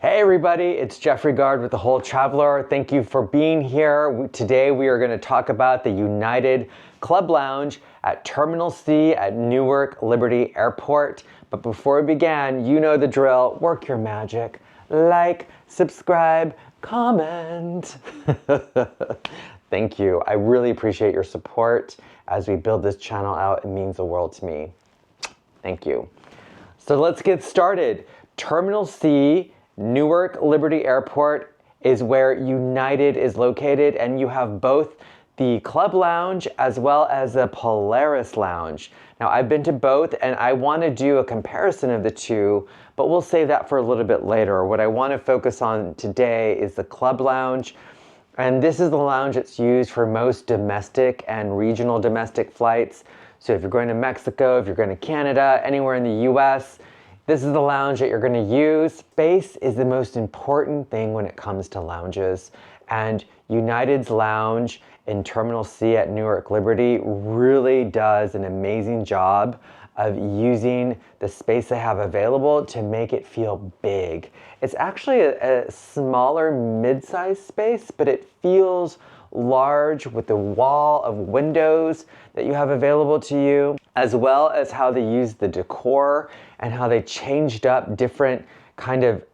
Hey everybody, it's Jeffrey Gard with The Whole Traveler. Thank you for being here. Today we are going to talk about the United Club Lounge at Terminal C at Newark Liberty Airport. But before we begin, you know the drill. Work your magic. Like, subscribe, comment. Thank you. I really appreciate your support as we build this channel out. It means the world to me. Thank you. So let's get started. Terminal C, Newark Liberty Airport is where United is located, and you have both the Club Lounge as well as the Polaris Lounge. Now, I've been to both, and I want to do a comparison of the two, but we'll save that for a little bit later. What I want to focus on today is the Club Lounge, and this is the lounge that's used for most domestic and regional domestic flights. So if you're going to Mexico, if you're going to Canada, anywhere in the US, this is the lounge that you're going to use. Space is the most important thing when it comes to lounges. And United's lounge in Terminal C at Newark Liberty really does an amazing job of using the space they have available to make it feel big. It's actually a smaller mid-sized space, but it feels large with the wall of windows that you have available to you, as well as how they use the decor and how they changed up different kind of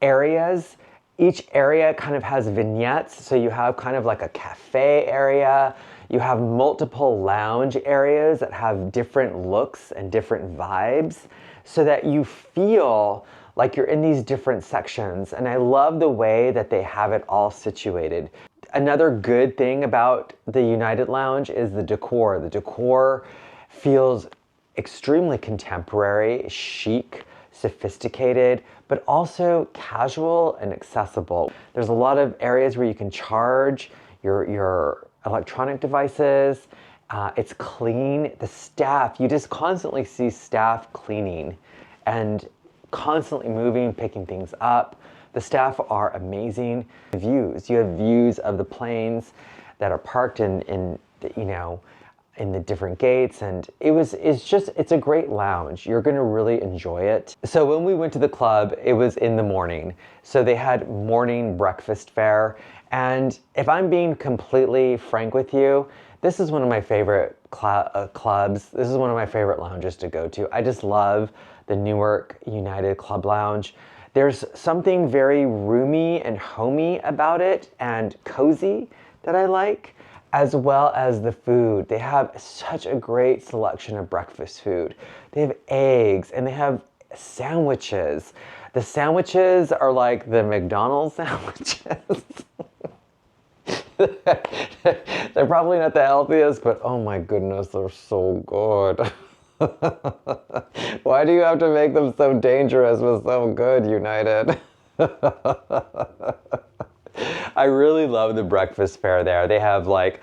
areas. Each area kind of has vignettes, so you have kind of like a cafe area. You have multiple lounge areas that have different looks and different vibes so that you feel like you're in these different sections. And I love the way that they have it all situated. Another good thing about the United Lounge is the decor. The decor feels extremely contemporary, chic, sophisticated, but also casual and accessible. There's a lot of areas where you can charge your electronic devices. It's clean. The staff, you just constantly see staff cleaning and constantly moving, picking things up. The staff are amazing. Views, you have views of the planes that are parked in the different gates, and it's a great lounge. You're gonna really enjoy it. So when we went to the club, it was in the morning. So they had morning breakfast fare, and if I'm being completely frank with you, this is one of my favorite clubs. This is one of my favorite lounges to go to. I just love the Newark United Club Lounge. There's something very roomy and homey about it and cozy that I like, as well as the food. They have such a great selection of breakfast food. They have eggs and they have sandwiches. The sandwiches are like the McDonald's sandwiches. They're probably not the healthiest, but oh my goodness, they're so good. Why do you have to make them so dangerous but so good, United? I really love the breakfast fare there. They have like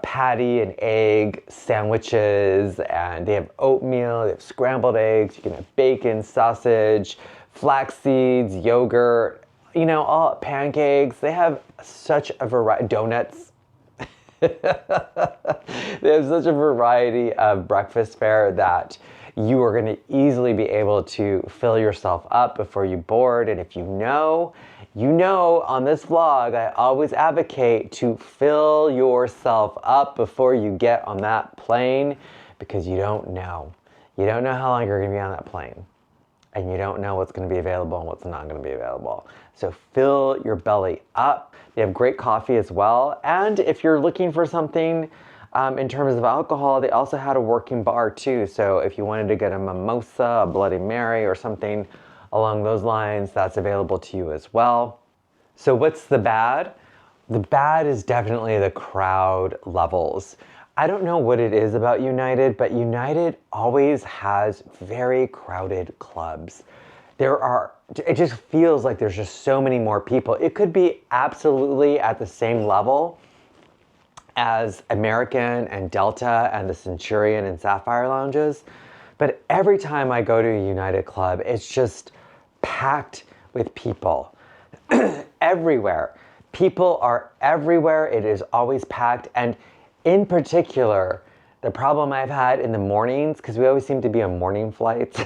patty and egg sandwiches, and they have oatmeal, they have scrambled eggs, you can have bacon, sausage, flax seeds, yogurt, all pancakes. They have such a variety, donuts. They have such a variety of breakfast fare that you are going to easily be able to fill yourself up before you board. And if you know on this vlog, I always advocate to fill yourself up before you get on that plane, because you don't know. You don't know how long you're going to be on that plane. And you don't know what's going to be available and what's not going to be available. So fill your belly up. They have great coffee as well. And if you're looking for something in terms of alcohol, they also had a working bar too. So if you wanted to get a mimosa, a Bloody Mary, or something along those lines, that's available to you as well. So what's the bad? The bad is definitely the crowd levels. I don't know what it is about United, but United always has very crowded clubs. It just feels like there's just so many more people. It could be absolutely at the same level as American and Delta and the Centurion and Sapphire lounges, but every time I go to a United club, it's just packed with people. Everywhere. People are everywhere. It is always packed, and in particular, the problem I've had in the mornings, because we always seem to be on morning flights,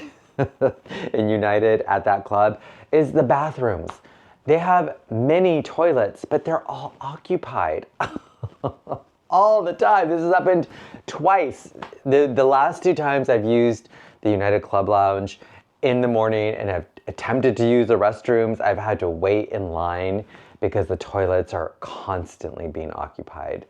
in United at that club is the bathrooms. They have many toilets, but they're all occupied all the time. This has happened twice. The last two times I've used the United Club Lounge in the morning and have attempted to use the restrooms, I've had to wait in line because the toilets are constantly being occupied.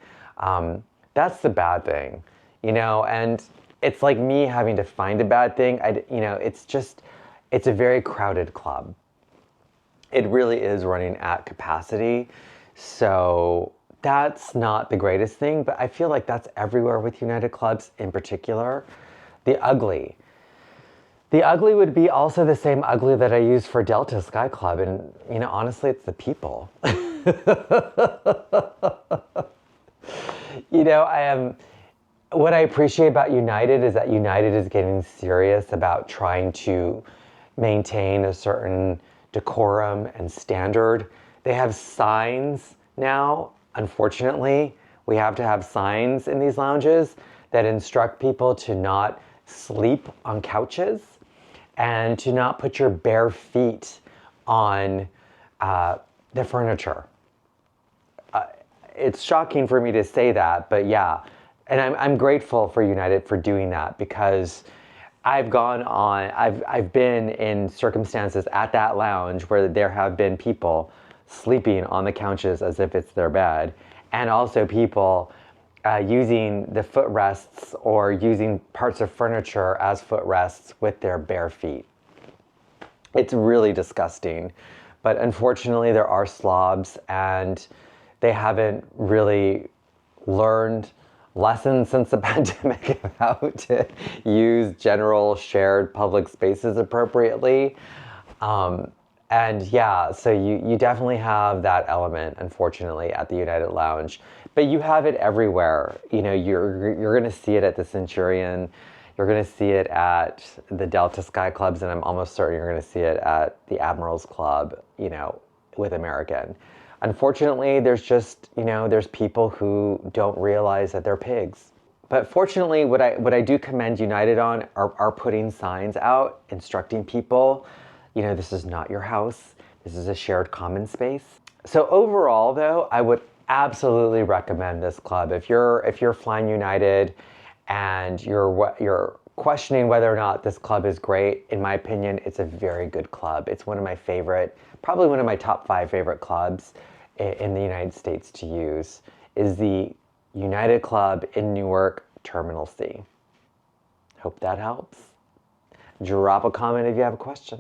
That's the bad thing, you know, and it's like me having to find a bad thing. It's a very crowded club. It really is running at capacity. So that's not the greatest thing, but I feel like that's everywhere with United Clubs in particular. The ugly. The ugly would be also the same ugly that I use for Delta Sky Club. And, you know, honestly, it's the people. You know, what I appreciate about United is that United is getting serious about trying to maintain a certain decorum and standard. They have signs now. Unfortunately, we have to have signs in these lounges that instruct people to not sleep on couches and to not put your bare feet on the furniture. It's shocking for me to say that, but yeah. And I'm grateful for United for doing that, because I've been in circumstances at that lounge where there have been people sleeping on the couches as if it's their bed, and also people using the footrests or using parts of furniture as footrests with their bare feet. It's really disgusting, but unfortunately there are slobs, and they haven't really learned lessons since the pandemic of how to use general shared public spaces appropriately. And yeah, so you definitely have that element, unfortunately, at the United Lounge, but you have it everywhere. You know, you're going to see it at the Centurion, you're going to see it at the Delta Sky Clubs, and I'm almost certain you're going to see it at the Admirals Club, you know, with American. Unfortunately, there's just, you know, there's people who don't realize that they're pigs. But fortunately, what I do commend United on are putting signs out, instructing people, you know, this is not your house. This is a shared common space. So overall, though, I would absolutely recommend this club. If you're flying United and you're questioning whether or not this club is great, in my opinion, it's a very good club. It's one of my favorite, probably one of my top 5 favorite clubs in the United States to use, is the United Club in Newark, Terminal C. Hope that helps. Drop a comment if you have a question.